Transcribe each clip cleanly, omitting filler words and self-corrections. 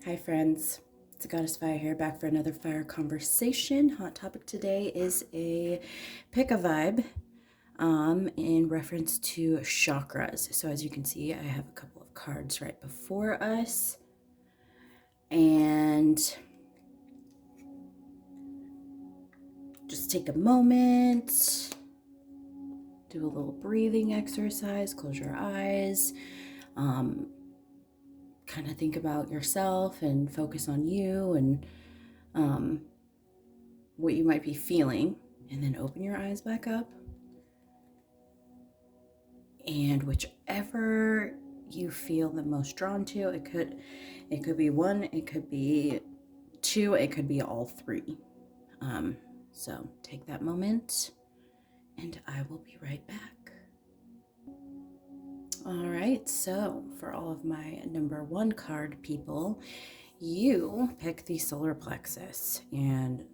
Hi friends, it's the Goddess Fire here, back for another fire conversation. Hot topic today is a pick a vibe in reference to chakras. So as you can see, I have a couple of cards right before us, and just take a moment, do a little breathing exercise, close your eyes, kind of think about yourself and focus on you and what you might be feeling, and then open your eyes back up. And whichever you feel the most drawn to, it could be one, it could be two, it could be all three. So take that moment, and I will be right back. All right, so for all of my number one card people, you pick the solar plexus, and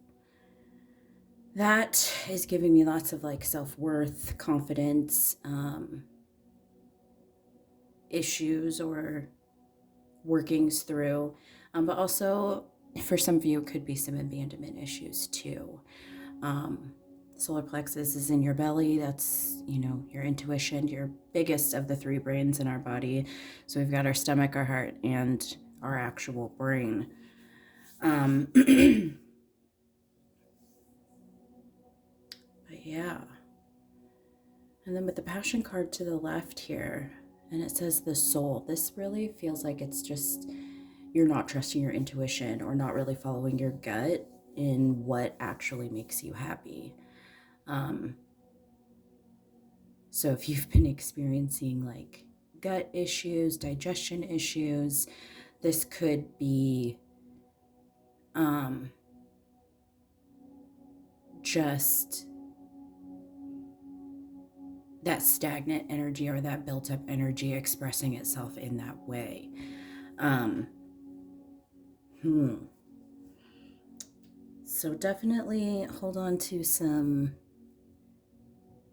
that is giving me lots of like self-worth, confidence, issues or workings through, but also for some of you it could be some abandonment issues too. Solar plexus is in your belly. That's, your intuition, your biggest of the three brains in our body. So we've got our stomach, our heart, and our actual brain. But yeah. And then with the passion card to the left here, and it says the soul. This really feels like it's just you're not trusting your intuition or not really following your gut in what actually makes you happy. So if you've been experiencing like gut issues, digestion issues, this could be just that stagnant energy or that built up energy expressing itself in that way. So definitely hold on to some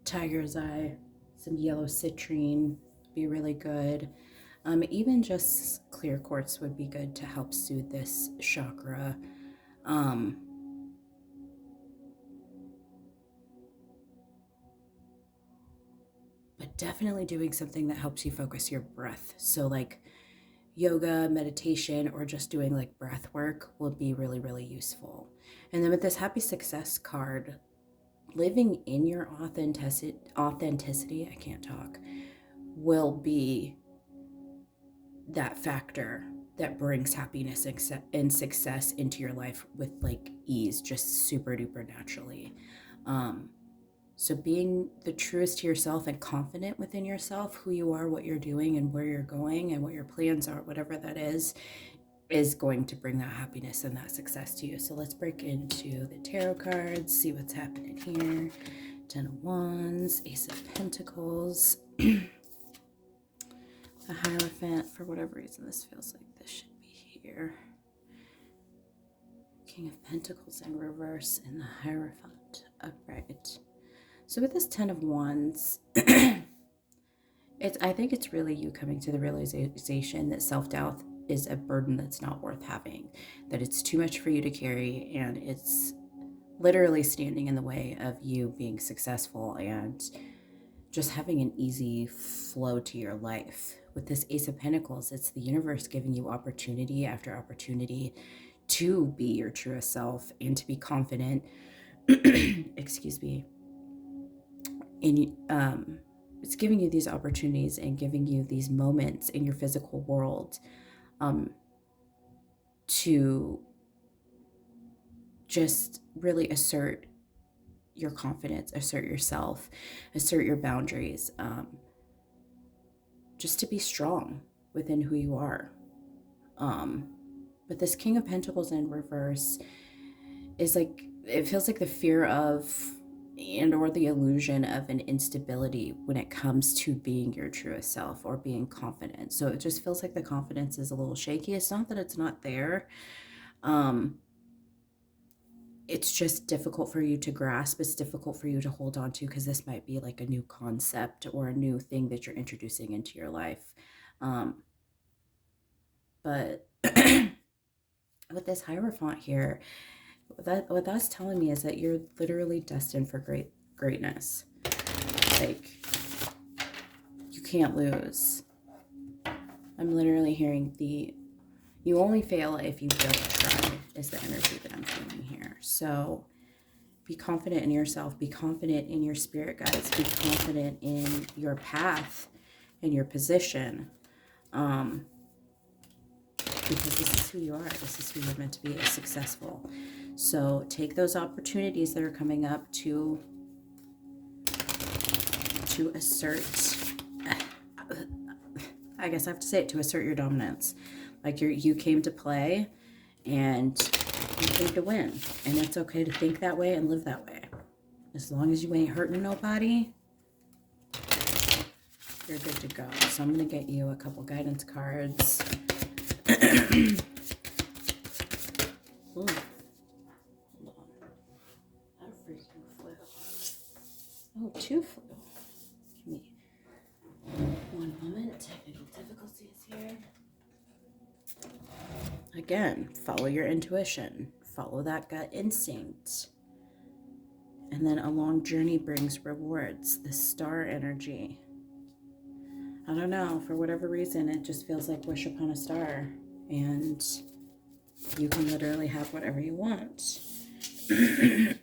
tiger's eye, some yellow citrine, be really good. Even just clear quartz would be good to help soothe this chakra. But definitely doing something that helps you focus your breath. So like yoga, meditation, or just doing like breath work will be really, really useful. And then with this happy success card, living in your authenticity, I can't talk, will be that factor that brings happiness and success into your life with like ease, just super duper naturally. So being the truest to yourself and confident within yourself, who you are, what you're doing, and where you're going, and what your plans are, whatever that is going to bring that happiness and that success to you. So let's break into the tarot cards, see what's happening here. 10 of Wands, Ace of Pentacles, the Hierophant. For whatever reason, this feels like this should be here. King of Pentacles in reverse and the Hierophant upright. So with this 10 of Wands, I think it's really you coming to the realization that self-doubt is a burden that's not worth having, that it's too much for you to carry, and it's literally standing in the way of you being successful and just having an easy flow to your life. With this Ace of Pentacles, it's the universe giving you opportunity after opportunity to be your truest self and to be confident, excuse me, it's giving you these opportunities and giving you these moments in your physical world to just really assert your confidence, assert yourself, assert your boundaries, just to be strong within who you are. But this King of Pentacles in reverse is like, it feels like the fear of and or the illusion of an instability when it comes to being your truest self or being confident. So it just feels like the confidence is a little shaky. It's not that it's not there. It's just difficult for you to grasp. It's difficult for you to hold on to because this might be like a new concept or a new thing that you're introducing into your life. But with this Hierophant here, what that's telling me is that you're literally destined for greatness. Like, you can't lose. I'm literally hearing you only fail if you don't try, is the energy that I'm feeling here. So be confident in yourself, be confident in your spirit guides, be confident in your path and your position. Because this is who you are. This is who you're meant to be, as successful. So take those opportunities that are coming up to assert, I guess I have to say it, to assert your dominance. Like you came to play and you came to win. And it's okay to think that way and live that way. As long as you ain't hurting nobody, you're good to go. So I'm going to get you a couple guidance cards. Ooh. Hold on. That freaking flew. Oh, two flew. Give me one moment. Technical difficulties here. Again, follow your intuition. Follow that gut instinct. And then a long journey brings rewards. The star energy. I don't know, for whatever reason, it just feels like wish upon a star. And you can literally have whatever you want. Get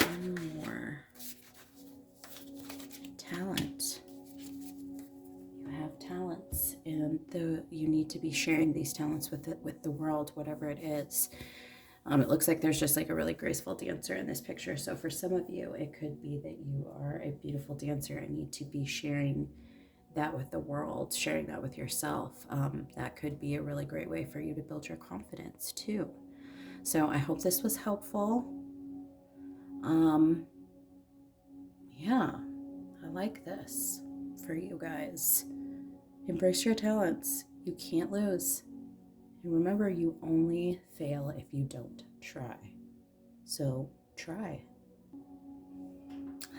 one more. Talent. You have talents, and you need to be sharing these talents with the world, whatever it is. It looks like there's just like a really graceful dancer in this picture. So for some of you, it could be that you are a beautiful dancer and need to be sharing that with the world, sharing that with yourself. That could be a really great way for you to build your confidence too. So I hope this was helpful. Yeah, I like this for you guys. Embrace your talents. You can't lose. And remember, you only fail if you don't try. So try.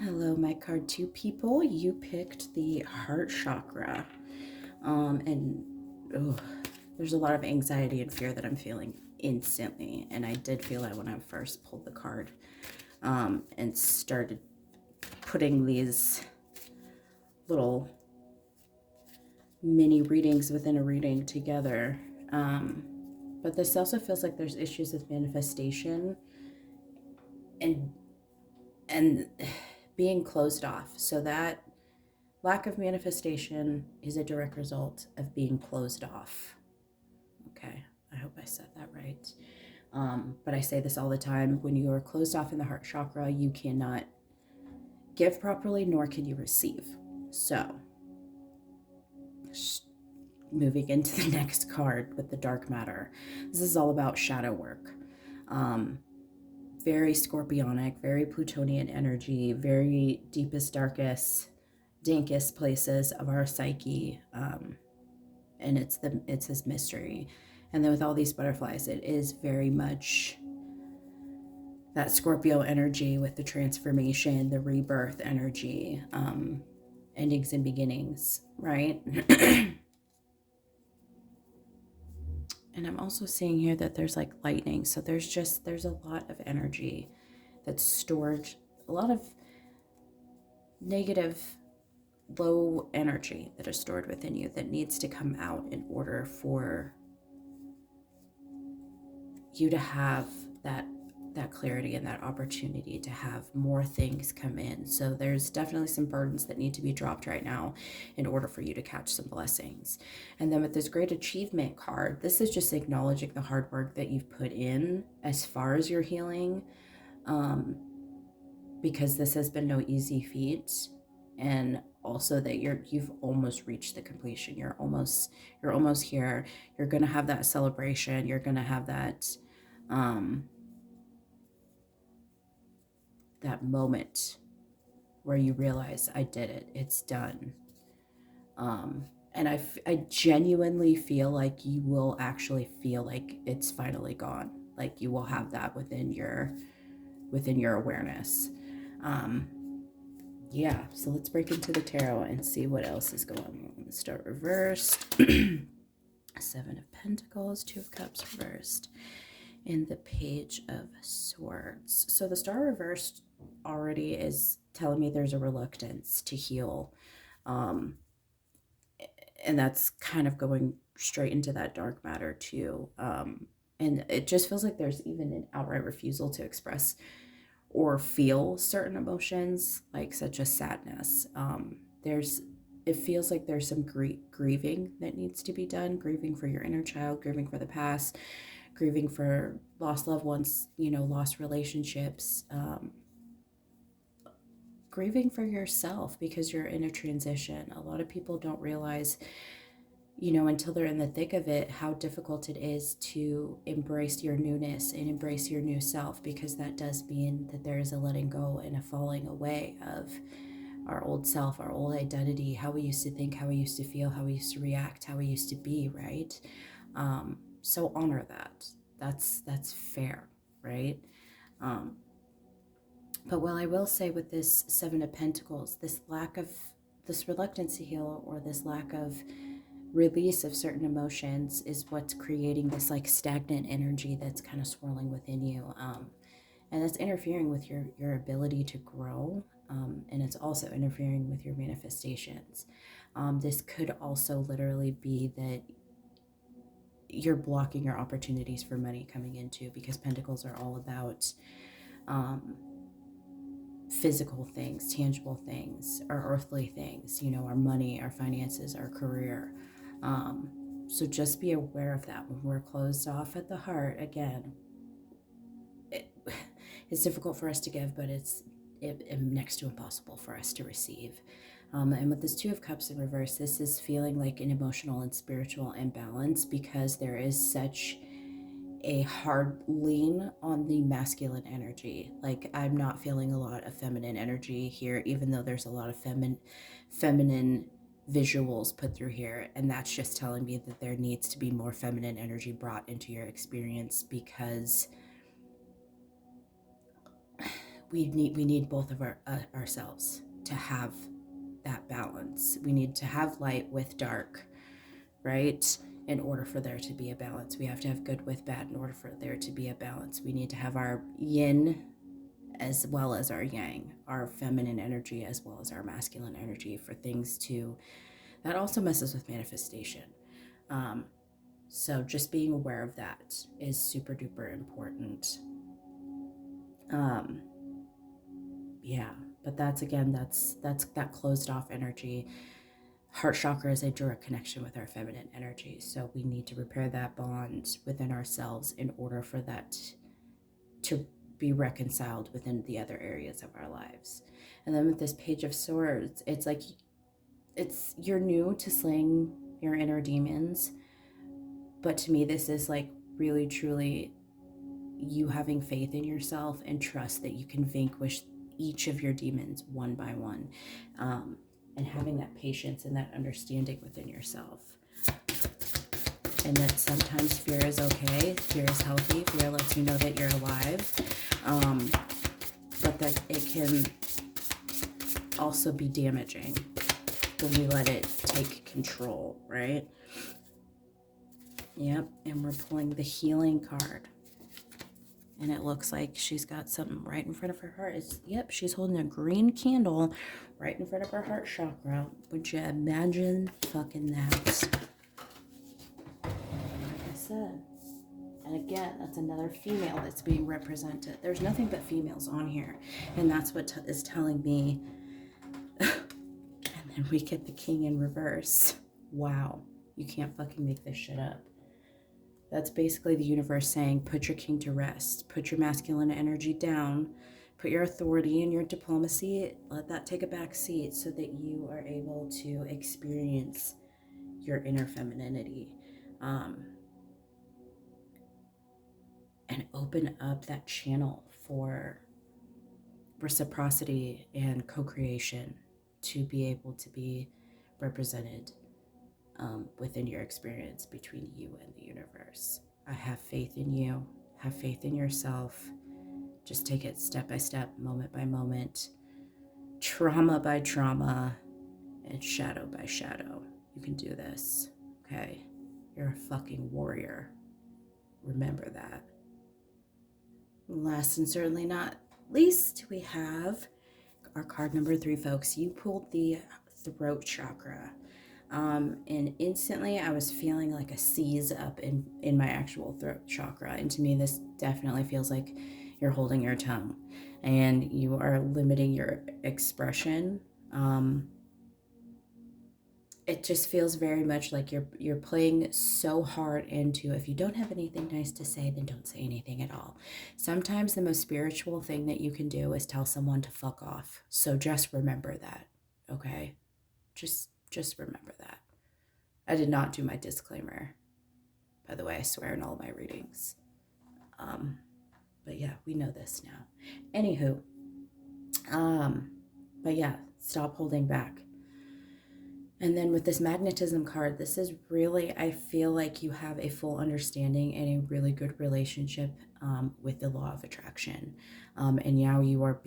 Hello, my card 2 people. You picked the heart chakra. There's a lot of anxiety and fear that I'm feeling instantly. And I did feel that when I first pulled the card and started putting these little mini readings within a reading together. But this also feels like there's issues with manifestation and being closed off. So that lack of manifestation is a direct result of being closed off. Okay, I hope I said that right. But I say this all the time. When you are closed off in the heart chakra, you cannot give properly, nor can you receive. So moving into the next card with the dark matter. This is all about shadow work. Very scorpionic, very Plutonian energy, very deepest, darkest, dankest places of our psyche. And it's this mystery. And then with all these butterflies, it is very much that Scorpio energy with the transformation, the rebirth energy, endings and beginnings, right? And I'm also seeing here that there's like lightning. So there's a lot of energy that's stored, a lot of negative, low energy that is stored within you that needs to come out in order for you to have that clarity and that opportunity to have more things come in. So there's definitely some burdens that need to be dropped right now in order for you to catch some blessings. And then with this great achievement card, this is just acknowledging the hard work that you've put in as far as your healing, because this has been no easy feat. And also that you've almost reached the completion. You're almost here. You're going to have that celebration. You're going to have that that moment where you realize, I did it, it's done. And I genuinely feel like you will actually feel like it's finally gone. Like you will have that within your awareness. Yeah, so let's break into the tarot and see what else is going on. Let's start reversed. Seven of Pentacles, Two of Cups reversed, and the Page of Swords. So the Star reversed already is telling me there's a reluctance to heal. Um, and that's kind of going straight into that dark matter too. And it just feels like there's even an outright refusal to express or feel certain emotions, like such as sadness. There's it feels like there's some grieving that needs to be done, grieving for your inner child, grieving for the past, grieving for lost loved ones, lost relationships, grieving for yourself because you're in a transition. A lot of people don't realize, until they're in the thick of it, how difficult it is to embrace your newness and embrace your new self, because that does mean that there is a letting go and a falling away of our old self, our old identity, how we used to think, how we used to feel, how we used to react, how we used to be, right? So honor that. That's fair, right? Um, but what I will say with this Seven of Pentacles, this reluctance to heal, or this lack of release of certain emotions, is what's creating this like stagnant energy that's kind of swirling within you, and that's interfering with your ability to grow, and it's also interfering with your manifestations. This could also literally be that you're blocking your opportunities for money coming into, because pentacles are all about um, physical things, tangible things, our earthly things, our money, our finances, our career. So just be aware of that. When we're closed off at the heart, again, it's difficult for us to give, but it's next to impossible for us to receive. And with this Two of Cups in reverse, this is feeling like an emotional and spiritual imbalance, because there is such a hard lean on the masculine energy. Like, I'm not feeling a lot of feminine energy here, even though there's a lot of feminine visuals put through here. And that's just telling me that there needs to be more feminine energy brought into your experience, because we need both of ourselves to have that balance. We need to have light with dark, right? In order for there to be a balance, we have to have good with bad in order for there to be a balance. We need to have our yin as well as our yang, our feminine energy as well as our masculine energy, for things to, that also messes with manifestation. So just being aware of that is super duper important. Yeah, but that's that closed off energy. Heart chakra is a direct connection with our feminine energy, so we need to repair that bond within ourselves in order for that to be reconciled within the other areas of our lives. And then with this Page of Swords, it's like you're new to slaying your inner demons, but to me this is like really truly you having faith in yourself and trust that you can vanquish each of your demons one by one, and having that patience and that understanding within yourself. And that sometimes fear is okay, fear is healthy, fear lets you know that you're alive, but that it can also be damaging when we let it take control, right? Yep, and we're pulling the healing card. And it looks like she's got something right in front of her heart. Yep, she's holding a green candle right in front of her heart chakra. Would you imagine fucking that? Like I said. And again, that's another female that's being represented. There's nothing but females on here. And that's what is telling me. And then we get the King in reverse. Wow. You can't fucking make this shit up. That's basically the universe saying, put your king to rest. Put your masculine energy down. Put your authority and your diplomacy, let that take a back seat so that you are able to experience your inner femininity. And open up that channel for reciprocity and co-creation to be able to be represented within your experience between you and the universe. I have faith in you. Have faith in yourself. Just take it step by step, moment by moment. trauma by trauma and shadow by shadow. You can do this, okay? You're a fucking warrior. Remember that. Last and certainly not least, we have our card number 3, folks. You pulled the throat chakra. And instantly I was feeling like a seize up in my actual throat chakra. And to me, this definitely feels like you're holding your tongue and you are limiting your expression. It just feels very much like you're playing so hard into, if you don't have anything nice to say, then don't say anything at all. Sometimes the most spiritual thing that you can do is tell someone to fuck off. So just remember that, okay? Just remember that. I did not do my disclaimer, by the way. I swear in all my readings. But yeah, we know this now. Anywho, but yeah, stop holding back. And then with this magnetism card, this is really, I feel like you have a full understanding and a really good relationship with the law of attraction. And now you are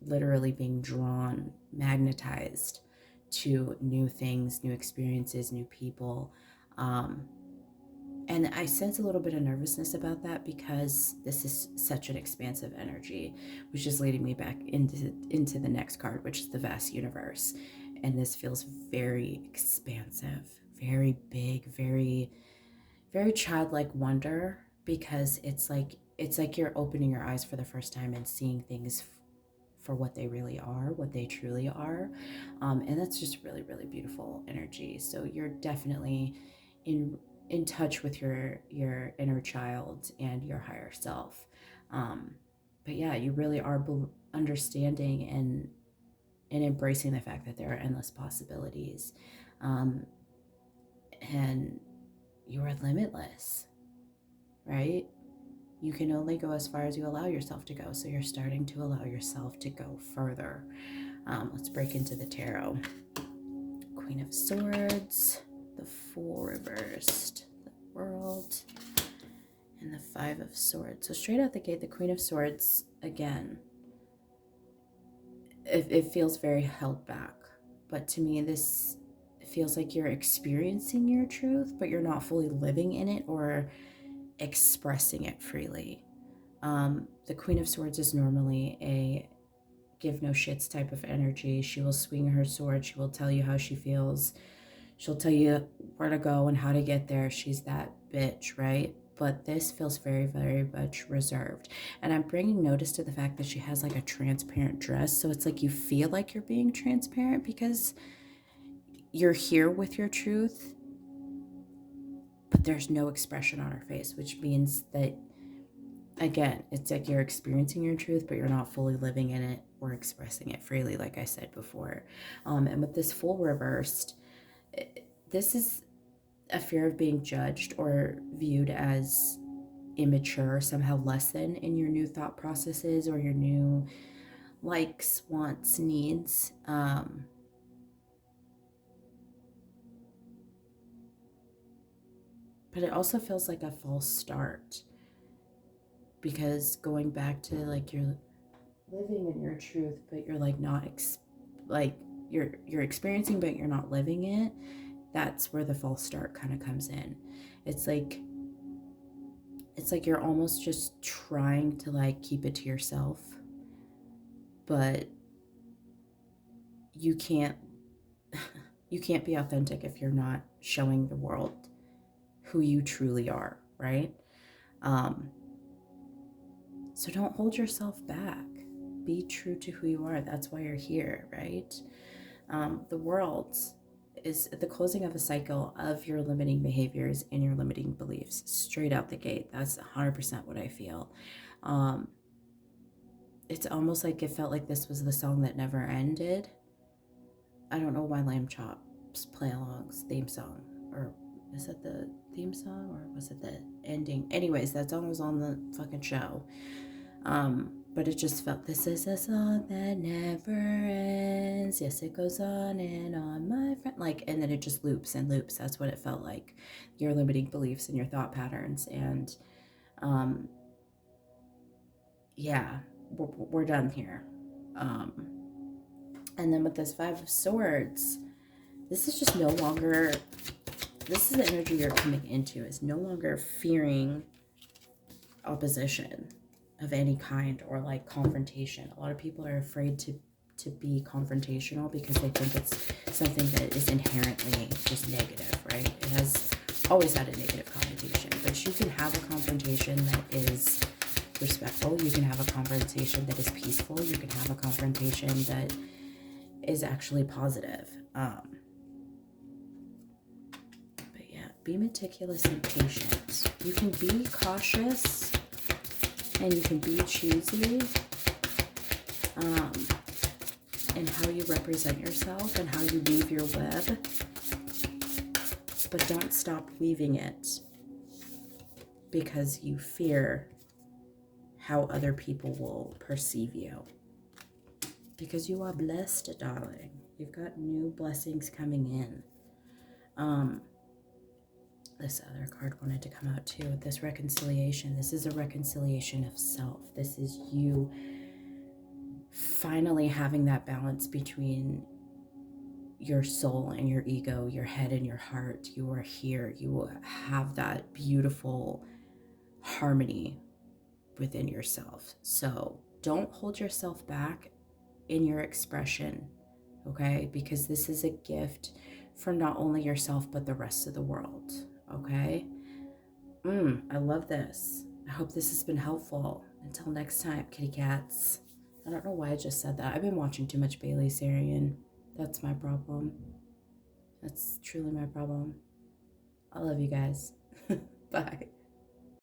literally being drawn, magnetized to new things, new experiences, new people. And I sense a little bit of nervousness about that because this is such an expansive energy, which is leading me back into the next card, which is the vast universe. And this feels very expansive, very big, very, very childlike wonder, because it's like you're opening your eyes for the first time and seeing things for what they really are, what they truly are. And that's just really, really beautiful energy. So you're definitely in touch with your inner child and your higher self. But yeah, you really are understanding and embracing the fact that there are endless possibilities. And you are limitless, right? You can only go as far as you allow yourself to go. So you're starting to allow yourself to go further. Let's break into the tarot. Queen of Swords, the Fool reversed, the World, and the Five of Swords. So straight out the gate, the Queen of Swords, again, it feels very held back. But to me, this feels like you're experiencing your truth, but you're not fully living in it or expressing it freely. The Queen of Swords is normally a give no shits type of energy. She will swing her sword. She will tell you how she feels. She'll tell you where to go and how to get there. She's that bitch, right? But this feels very, very much reserved. And I'm bringing notice to the fact that she has like a transparent dress. So it's like you feel like you're being transparent because you're here with your truth, but there's no expression on her face, which means that, again, it's like you're experiencing your truth, but you're not fully living in it or expressing it freely, like I said before. And with this Fool reversed, this is a fear of being judged or viewed as immature, somehow less than in your new thought processes or your new likes, wants, needs. But it also feels like a false start, because going back to like you're living in your truth, but you're like not like you're experiencing, but you're not living it. That's where the false start kind of comes in. It's like you're almost just trying to like keep it to yourself, but you can't be authentic if you're not showing the world who you truly are, right? So don't hold yourself back. Be true to who you are. That's why you're here, right? The world is at the closing of a cycle of your limiting behaviors and your limiting beliefs straight out the gate. That's 100% what I feel. It's almost like it felt like this was the song that never ended. I don't know why Lamb Chop's Play Along's theme song, or is it the theme song or was it the ending? Anyways, that song was on the fucking show. But it just felt, this is a song that never ends. Yes, it goes on and on, my friend. Like, and then it just loops and loops. That's what it felt like. Your limiting beliefs and your thought patterns. And yeah, we're done here. And then with this Five of Swords, this is just no longer, this is the energy you're coming into, is no longer fearing opposition of any kind or like confrontation. A lot of people are afraid to be confrontational because they think it's something that is inherently just negative, right? It has always had a negative connotation, but you can have a confrontation that is respectful. You can have a confrontation that is peaceful. You can have a confrontation that is actually positive. But yeah, be meticulous and patient. You can be cautious and you can be choosy in how you represent yourself and how you weave your web, but don't stop weaving it because you fear how other people will perceive you. Because you are blessed, darling. You've got new blessings coming in. This other card wanted to come out too. This reconciliation. This is a reconciliation of self. This is you finally having that balance between your soul and your ego, your head and your heart. You are here. You have that beautiful harmony within yourself. So don't hold yourself back in your expression, okay? Because this is a gift for not only yourself, but the rest of the world, okay? I love this. I hope this has been helpful. Until next time, kitty cats. I don't know why I just said that. I've been watching too much Bailey Sarian. That's my problem. That's truly my problem. I love you guys. Bye.